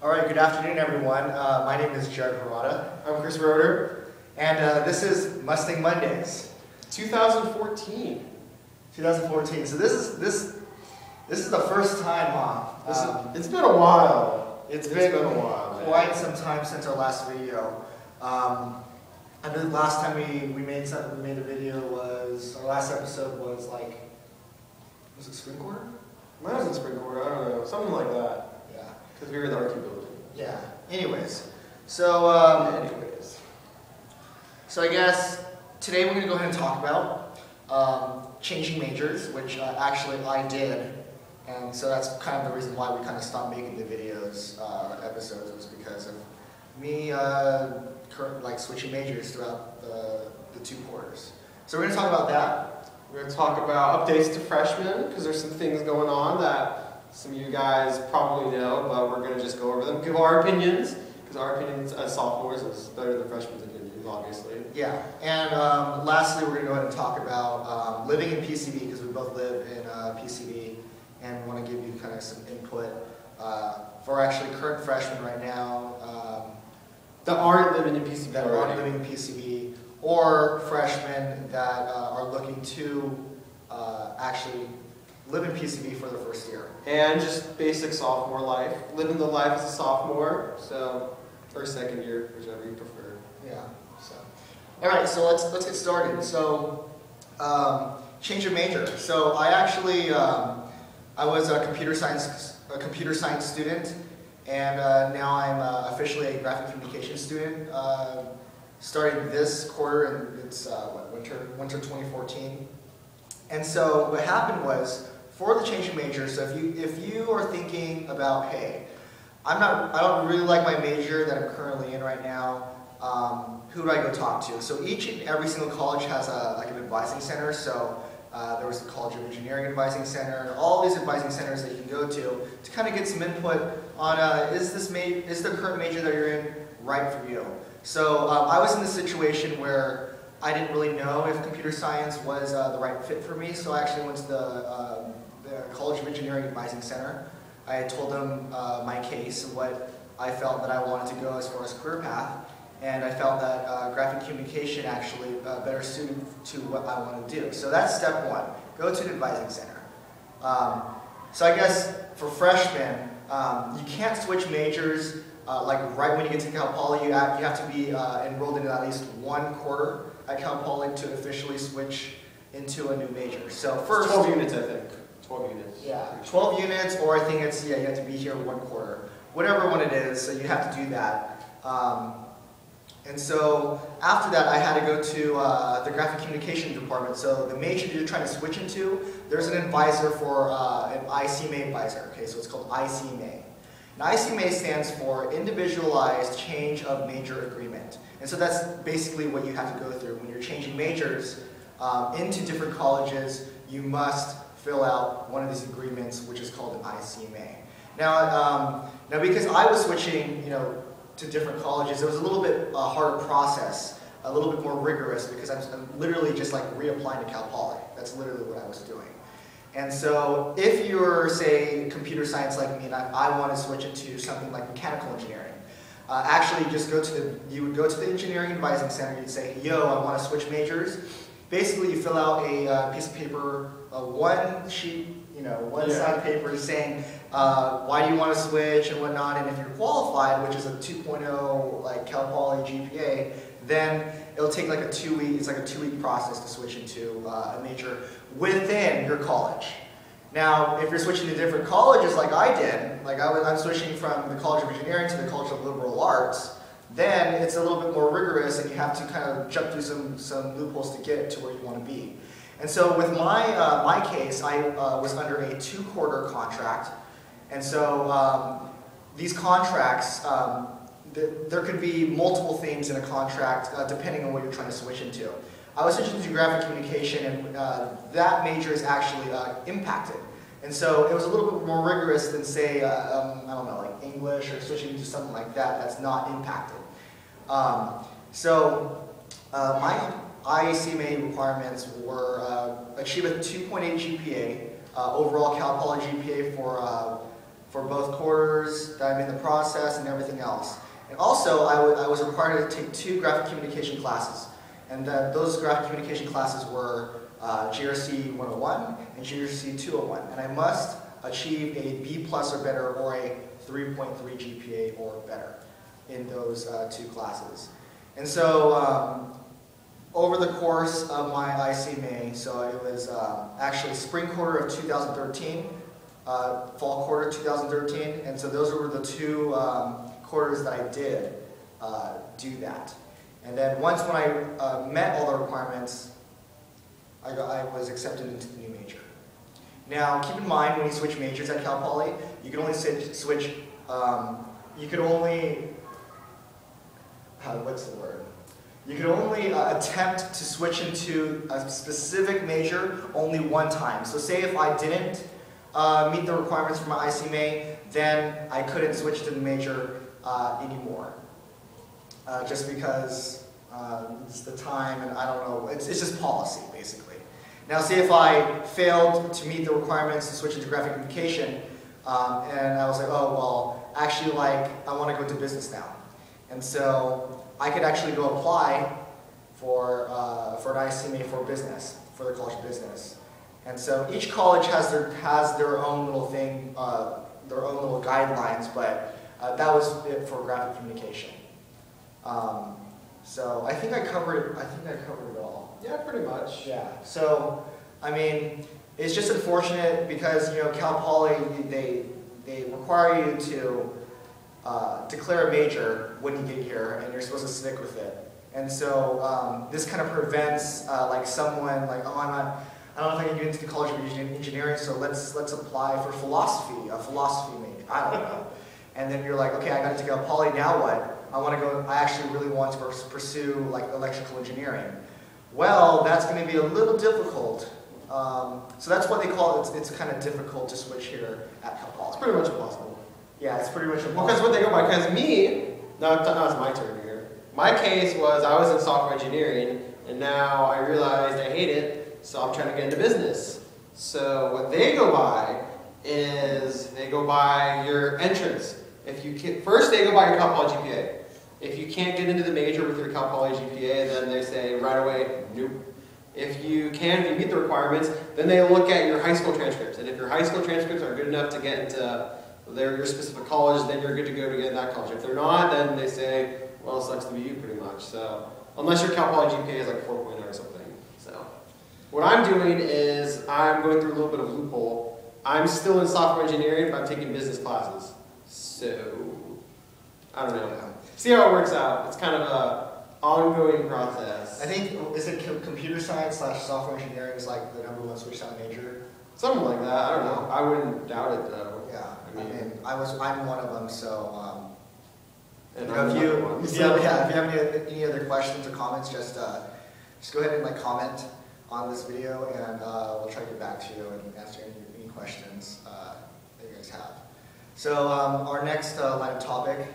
All right, good afternoon, everyone. My name is Jared Harada. I'm Chris Roeder. And this is Mustang Mondays. 2014. 2014. So this is the first time, It's been a while. It's been a while. Quite some time since our last video. I know the last time we made a video was, our last episode was like, was it spring quarter? Mine was in spring quarter, I don't know, something like that. Yeah. Because we were in the RT building. Yeah. Anyways, so I guess today we're going to go ahead and talk about changing majors, which actually I did, and so that's kind of the reason why we kind of stopped making the videos episodes, was because of me switching majors throughout the 2 quarters. So we're going to talk about that. We're going to talk about updates to freshmen, because there's some things going on that some of you guys probably know, but we're going to just go over them, give our opinions, because our opinions as sophomores is better than freshmen's opinions, obviously. Yeah, and lastly, we're going to go ahead and talk about living in PCB, because we both live in PCB, and want to give you kind of some input for actually current freshmen right now that aren't living in PCB. That aren't living in PCB, or freshmen that are looking to actually live in PCB for the first year. And just basic sophomore life, living the life as a sophomore, so, or second year, whichever you prefer. Yeah. So, all right. So let's get started. So, change of major. So I actually I was a computer science student, and now I'm officially a graphic communication student. Starting this quarter, and it's winter 2014. And so what happened was, for the change of major, so if you are thinking about, hey, I don't really like my major that I'm currently in right now, who do I go talk to? So each and every single college has like an advising center. So there was the College of Engineering Advising Center, and all these advising centers that you can go to kind of get some input on is the current major that you're in right for you? So I was in this situation where I didn't really know if computer science was the right fit for me, so I actually went to the College of Engineering Advising Center. I had told them my case and what I felt that I wanted to go as far as career path, and I felt that graphic communication actually better suited to what I want to do. So that's step 1, go to an advising center. So I guess for freshmen, you can't switch majors like right when you get to Cal Poly. You have to be enrolled in at least 1 quarter at Cal Poly to officially switch into a new major. So first, 12 units, I think. 12 units. Yeah, 12 units, or I think it's, you have to be here 1 quarter. Whatever one it is, so you have to do that. And so after that, I had to go to the graphic communication department. So the major you're trying to switch into, there's an advisor for an ICMA advisor. Okay, so it's called ICMA. And ICMA stands for Individualized Change of Major Agreement. And so that's basically what you have to go through. When you're changing majors into different colleges, you must fill out one of these agreements, which is called an ICMA. Now because I was switching, to different colleges, it was a little bit harder process, a little bit more rigorous, because I'm literally just like reapplying to Cal Poly. That's literally what I was doing. And so if you're, say, computer science like me, and I want to switch into something like mechanical engineering, actually you would go to the engineering advising center, you'd say, yo, I want to switch majors. Basically, you fill out a piece of paper, one sheet, one side of paper saying why do you want to switch and whatnot, and if you're qualified, which is a 2.0 like Cal Poly GPA, then it'll take like a 2-week, it's like a 2-week process to switch into a major within your college. Now, if you're switching to different colleges like I did, like I'm switching from the College of Engineering to the College of Liberal Arts, then it's a little bit more rigorous, and you have to kind of jump through some loopholes to get to where you want to be. And so with my case, I was under a 2-quarter contract, and so these contracts, there could be multiple things in a contract depending on what you're trying to switch into. I was switching to graphic communication, and that major is actually impacted. And so it was a little bit more rigorous than, say, I don't know, like English, or switching to something like that that's not impacted. ICMA requirements were achieve a 2.8 GPA, overall Cal Poly GPA for both quarters that I'm in the process and everything else. And also, I was required to take 2 graphic communication classes. And those graphic communication classes were GRC 101 and GRC 201. And I must achieve a B+ or better, or a 3.3 GPA or better in those 2 classes. And so over the course of my ICMA, so it was actually spring quarter of 2013, fall quarter 2013, and so those were the 2 quarters that I did do that. And then once when I met all the requirements, I was accepted into the new major. Now, keep in mind, when you switch majors at Cal Poly, you can only switch, you could only, what's the word? You could only attempt to switch into a specific major only one time. So say if I didn't meet the requirements for my ICMA, then I couldn't switch to the major anymore. Just because it's the time, and I don't know, it's just policy, basically. Now, say if I failed to meet the requirements to switch into graphic communication, and I was like, oh, well, actually, like, I want to go into business now. And so I could actually go apply for an ICMA for business, for the College of Business. And so each college has their own little thing, their own little guidelines, but that was it for graphic communication. So I think I covered it all. Yeah, pretty much. Yeah. So I mean, it's just unfortunate because, you know, Cal Poly, they require you to declare a major when you get here, and you're supposed to stick with it. And so this kind of prevents like someone like, oh, I don't know if I can get into the College of Engineering, so let's apply for philosophy, a philosophy major. I don't know. And then you're like, okay, I got into Cal Poly, now what? I actually really want to pursue like electrical engineering. Well, that's going to be a little difficult. So that's what they call it. It's kind of difficult to switch here at Cal Poly. It's pretty much impossible. Yeah, it's pretty much impossible. Well, because what they go by, because me, now it's my turn here. My case was I was in software engineering, and now I realized I hate it, so I'm trying to get into business. So what they go by is they go by your entrance. If you can, first they go by your Cal Poly GPA. If you can't get into the major with your Cal Poly GPA, then they say right away, nope. If you meet the requirements, then they look at your high school transcripts. And if your high school transcripts are good enough to get into your specific college, then you're good to go to get in that college. If they're not, then they say, well, it sucks to be you pretty much. So unless your Cal Poly GPA is like 4.0 or something. So what I'm doing is I'm going through a little bit of a loophole. I'm still in software engineering, but I'm taking business classes. So I don't know. See how it works out. It's kind of a ongoing process. I think, is it computer science / software engineering is like the #1 switch out major? Something like that. I don't know. I wouldn't doubt it though. Yeah. I'm one of them. So and if you have any other questions or comments, just go ahead and like comment on this video, and we'll try to get back to you and answer any questions that you guys have. So our next line of topic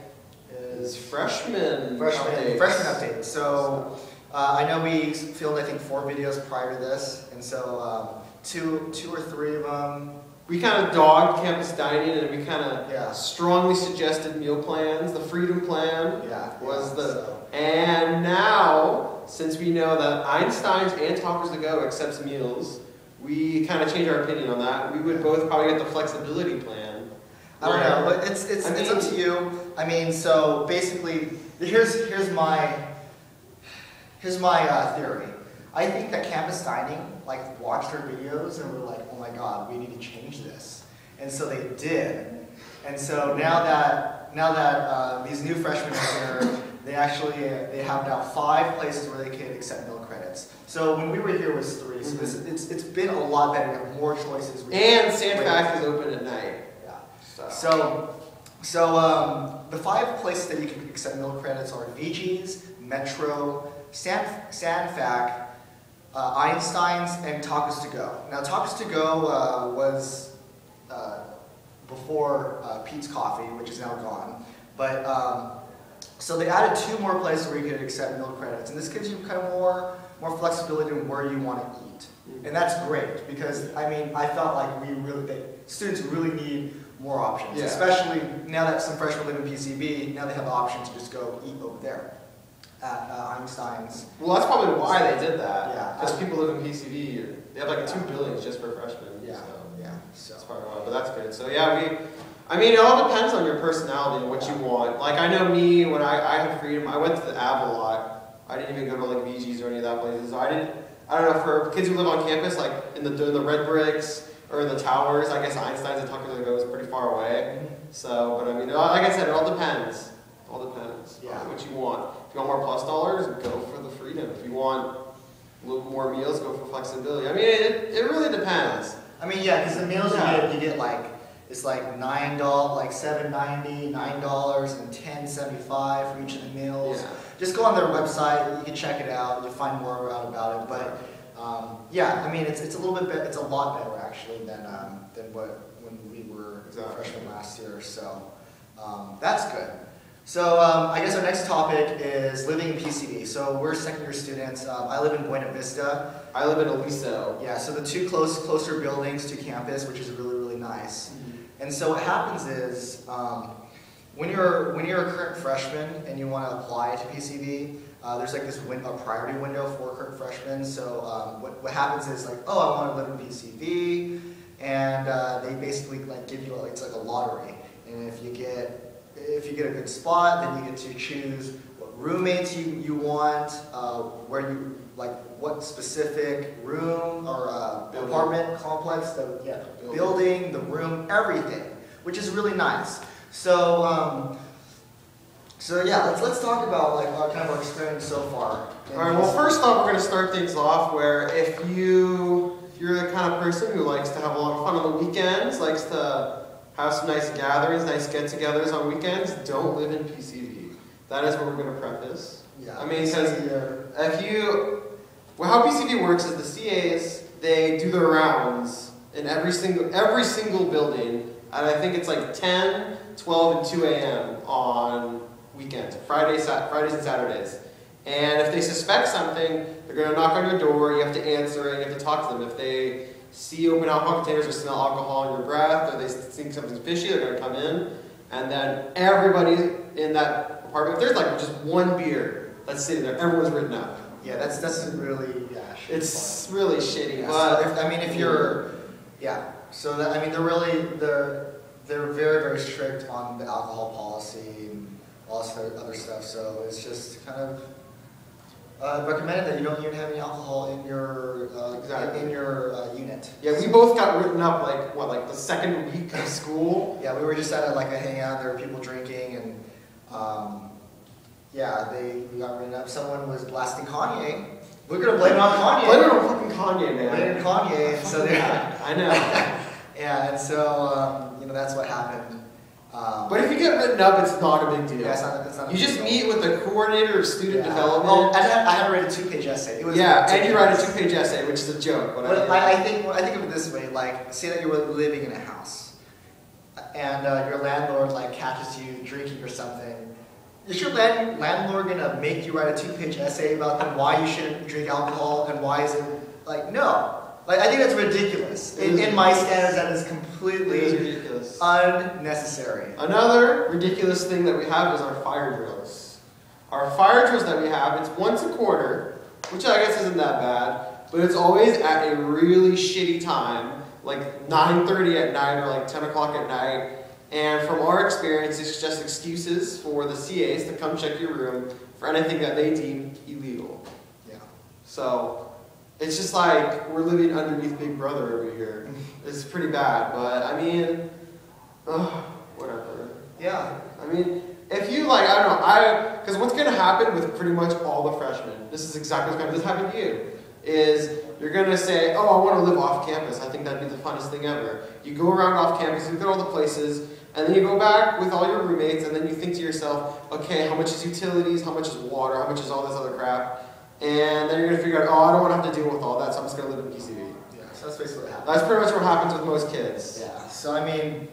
is freshman update. So I know we filmed, I think, 4 videos prior to this, and so two or three of them. We kind of dogged campus dining, and we kind of strongly suggested meal plans. The freedom plan and now, since we know that Einstein's and Tacos to Go accepts meals, we kind of changed our opinion on that. We would both probably get the flexibility plan. I don't know, but it's up to you. I mean, so basically, here's my theory. I think that campus dining like watched our videos and were like, oh my god, we need to change this, and so they did. And so now that these new freshmen are here, they have now 5 places where they can accept meal credits. So when we were here, it was 3. So it's been a lot better. We have more choices. And Sandfac is open at night. So the 5 places that you can accept meal credits are VG's, Metro, Sandfac, Einstein's, and Tacos to Go. Now Tacos to Go was before Pete's Coffee, which is now gone. But So they added 2 more places where you could accept meal credits, and this gives you kind of more flexibility in where you want to eat. And that's great because, I mean, I felt like students really need more options, especially now that some freshmen live in PCB. Now they have the option to just go eat over there at Einstein's. Well, that's probably why they did that. Yeah, because people live in PCB. They have like 2 buildings just for freshmen. Yeah, so that's probably why. But that's good. So yeah, I mean, it all depends on your personality and what you want. Like I know me, when I had freedom, I went to the Av a lot. I didn't even go to like VG's or any of that places. So I don't know, for kids who live on campus, like in the red bricks or in the towers, I guess Einstein's and Tucker's is pretty far away. So, but I mean, like I said, it all depends. It all depends on what you want. If you want more plus dollars, go for the freedom. If you want a little more meals, go for flexibility. I mean, it really depends. I mean, yeah, because the meals you get like, it's like $9, like $7.90, $9, and $10.75 for each of the meals. Yeah. Just go on their website. You can check it out. You'll find more out about it. But yeah, I mean, it's a little bit better. It's a lot better actually than when we were freshmen last year. So that's good. So I guess our next topic is living in PCB. So we're second-year students. I live in Buena Vista. I live in Aliso. Yeah, so the 2 closer buildings to campus, which is really, really nice. And so what happens is, when you're a current freshman and you want to apply to PCB, there's like this a priority window for current freshmen. So what happens is like, oh, I want to live in PCB, and they basically like give you it's like a lottery. And if you get a good spot, then you get to choose what roommates you want, where you like what specific room or apartment complex, building, the room, everything, which is really nice. So yeah, let's talk about like kind of our experience so far. All right. Well, first off, we're going to start things off where if you're the kind of person who likes to have a lot of fun on the weekends, likes to have some nice gatherings, nice get-togethers on weekends, don't live in PCB. That is what we're going to preface. Yeah. I mean, because how PCB works is the CAs, they do their rounds in every single building, and I think it's like 10, 12, and 2 a.m. on weekends, Fridays and Saturdays. And if they suspect something, they're going to knock on your door, you have to answer it, you have to talk to them. If they see open alcohol containers or smell alcohol in your breath, or they think something's fishy, they're going to come in, and then everybody in that apartment, if there's like just one beer that's sitting there, everyone's written up. Yeah, that's really it's really shitty. Yeah, but so if you're so that, I mean they're very, very strict on the alcohol policy and all this other stuff. So it's just kind of recommended that you don't even have any alcohol in your unit. Yeah, we both got written up like the second week of school. Yeah, we were just at like a hangout. There were people drinking, and we got written up. Someone was blasting Kanye. We're gonna blame it on Kanye. Blame it on fucking Kanye, man. Blame it on Kanye. So I know. Yeah, and so that's what happened. But if you get written up, it's not a big deal. Yeah, it's not you just meet with the coordinator of student development. Well, I had to write a 2-page essay. And you write a 2-page essay, which is a joke. But I think of it this way: like, say that you're living in a house, and your landlord like catches you drinking or something. Is your landlord gonna make you write a 2-page essay about them why you shouldn't drink alcohol and why is it like no? Like I think that's ridiculous. In my standards, that is completely ridiculous. Unnecessary. Another ridiculous thing that we have is our fire drills. Our fire drills that we have, it's once a quarter, which I guess isn't that bad, but it's always at a really shitty time, like 9:30 at night or like 10 o'clock at night. And from our experience, it's just excuses for the CAs to come check your room for anything that they deem illegal. Yeah. So it's just like we're living underneath Big Brother over here. It's pretty bad, but I mean, whatever. Yeah. I mean, if you like, I don't know, because what's going to happen with pretty much all the freshmen, this is exactly what's going to happen to you, is you're going to say, oh, I want to live off campus. I think that'd be the funnest thing ever. You go around off campus, you look at all the places, and then you go back with all your roommates, and then you think to yourself, okay, how much is utilities, how much is water, how much is all this other crap? And then you're going to figure out, oh, I don't want to have to deal with all that, so I'm just going to live in PCB. Yeah, so that's basically what happens. That's pretty much what happens with most kids. Yeah, so I mean,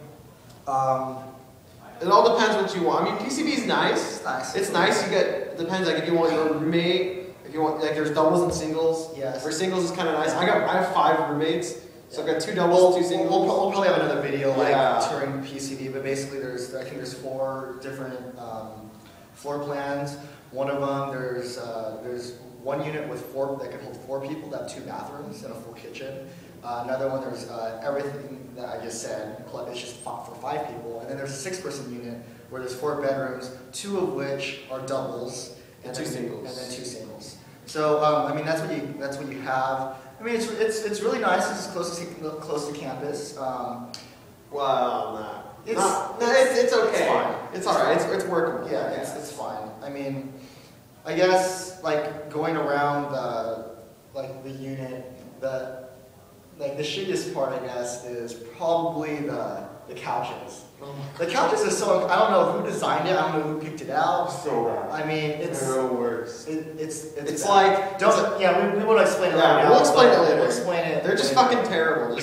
It all depends what you want. I mean, PCB is nice. It's nice. It's nice. You get, it depends, like if you want your roommate, if you want, like there's doubles and singles. Yes. Where singles is kind of nice. I have 5 roommates, so I've got 2 doubles, 2 singles. We'll probably have another video like Yeah. touring PCB, but basically I think there's 4 different floor plans. One of them, there's one unit with 4 that can hold 4 people that have 2 bathrooms and a full kitchen. Another one, there's everything that I just said, it's just for 5 people. And then there's a 6-person unit where there's 4 bedrooms, 2 of which are doubles, and 2 singles. And then 2 singles. So I mean that's what you have. I mean it's really nice. It's close to campus. Well, nah. It's okay. It's fine. It's alright. It's workable. Yeah, it's fine. I mean, I guess like going around the unit, the shittiest part I guess is probably the couches. The couches are so, I don't know who designed it, I don't know who picked it out. So bad. I mean, it's the worst. It's like, we want to explain it yeah, right now. we'll explain it later. We'll explain it. They're just fucking terrible.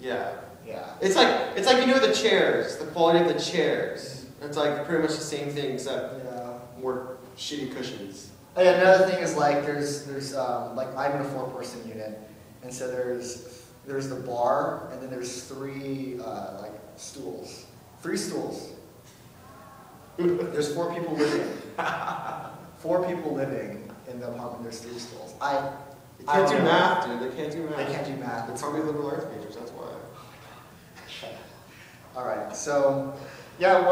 Yeah. Yeah. It's like the chairs, the quality of the chairs. It's like pretty much the same thing except more shitty cushions. And another thing is like there's like I'm in a 4-person unit, and so there's the bar, and then there's 3 like stools. 3 stools. There's 4 people living. 4 people living in the apartment. There's 3 stools. They can't do math, dude. They can't do math. They can't do math. They're probably liberal arts majors. That's why. All right. So yeah,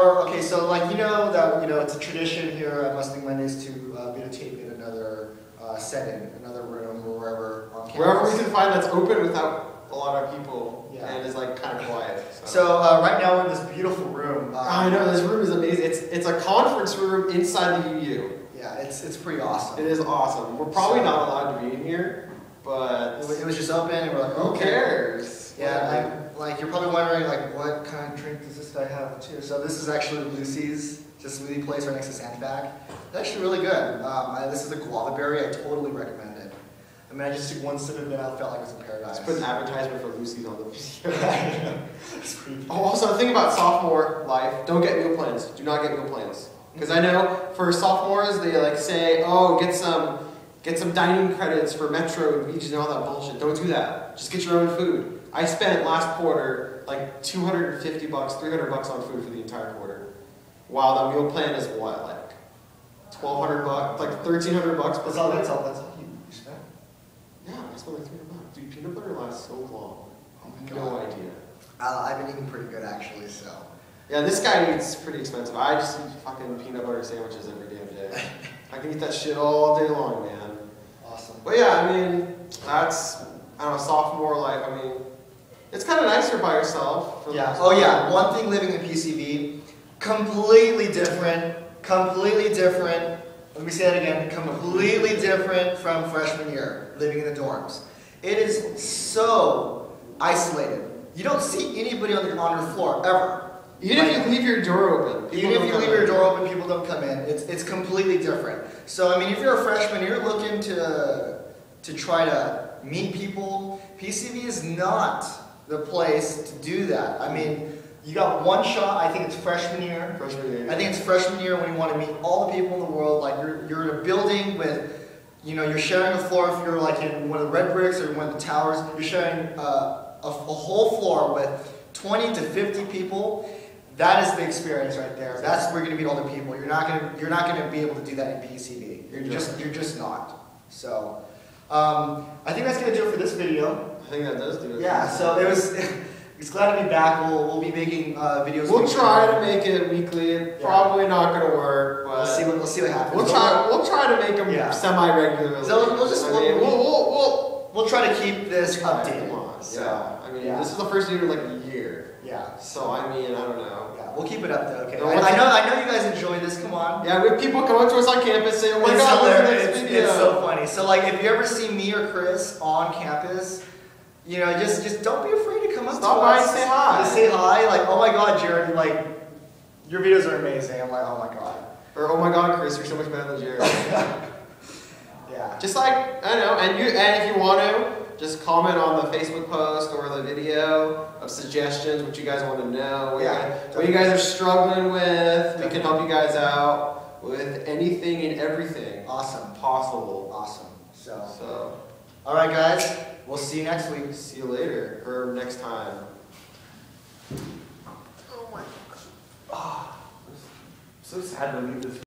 so like that it's a tradition here at Mustang Mondays to videotape in another setting, another room, or wherever on campus. Wherever we can find that's open without a lot of people and is like kind of quiet. So right now we're in this beautiful room. I know this room is amazing. It's a conference room inside the UU. Yeah, it's pretty awesome. It is awesome. We're probably not allowed to be in here, but it was just open, and we're like, who cares? Yeah, like you're probably wondering like what kind of drink does this guy have too? So this is actually Lucy's, just a smoothie place right next to Sandbag. It's actually really good. This is a guava berry. I totally recommend it. I mean, I just took one sip of it, I felt like it was in paradise. Let's put an advertisement for Lucy's on the video. Also, the thing about sophomore life, don't get meal plans. Do not get meal plans. Because I know for sophomores, they like say, oh, get some dining credits for Metro and Beaches and all that bullshit. Don't do that. Just get your own food. I spent last quarter like $250, $300 on food for the entire quarter. While the meal plan is what, like $1,200, like $1,300. That's all you spent? Yeah, I spent like $300. Dude, peanut butter lasts so long. Oh my No god. idea. I've been eating pretty good actually, so. Yeah, this guy eats pretty expensive. I just eat fucking peanut butter sandwiches every damn day. I can eat that shit all day long, man. Awesome. But yeah, I mean, that's, I don't know, sophomore life. I mean, it's kind of nicer by yourself. Yeah. Oh yeah. One thing living in PCB, completely different. Let me say that again. Completely different from freshman year, living in the dorms. It is so isolated. You don't see anybody on your floor ever. Even if you leave your door open. Even if you leave your door open, people don't come in. It's completely different. So I mean, if you're a freshman, you're looking to try to meet people. PCB is not the place to do that. I mean, you got one shot. I think it's freshman year. I think it's freshman year when you want to meet all the people in the world. Like you're in a building with, you're sharing a floor. If you're like in one of the red bricks or one of the towers, you're sharing a whole floor with 20 to 50 people. That is the experience right there. That's where you're gonna meet all the people. You're not gonna be able to do that in PCB. You're just not. So I think that's gonna do it for this video. I think that does do it. Yeah. So it's glad to be back. We'll be making videos. We'll try to make it weekly. It's probably not gonna work, but we'll see what happens. We'll try to make them semi-regularly. So we'll try to keep this Come updated. on. So, yeah. I mean, this is the first video in like a year. Yeah. So I mean, I don't know. Yeah, we'll keep it up though. Okay. No, I know you guys enjoy this. Come on. Yeah, we have people come up to us on campus saying, "Oh my God, look at this video." It's so funny. So like, if you ever see me or Chris on campus, just don't be afraid to come up to us. Stop by and say hi. Just say hi. Like, oh my God, Jared, like your videos are amazing. I'm like, oh my God. Or, oh my God, Chris, you're so much better than Jared. Yeah. Just like, I don't know, and if you want to, Just comment on the Facebook post or the video of suggestions, what you guys want to know, what you guys are struggling with. We can help you guys out with anything and everything. Awesome. Possible. Awesome. So. All right, guys. We'll see you next week. See you later, or next time. Oh my God. Oh, so sad to leave this.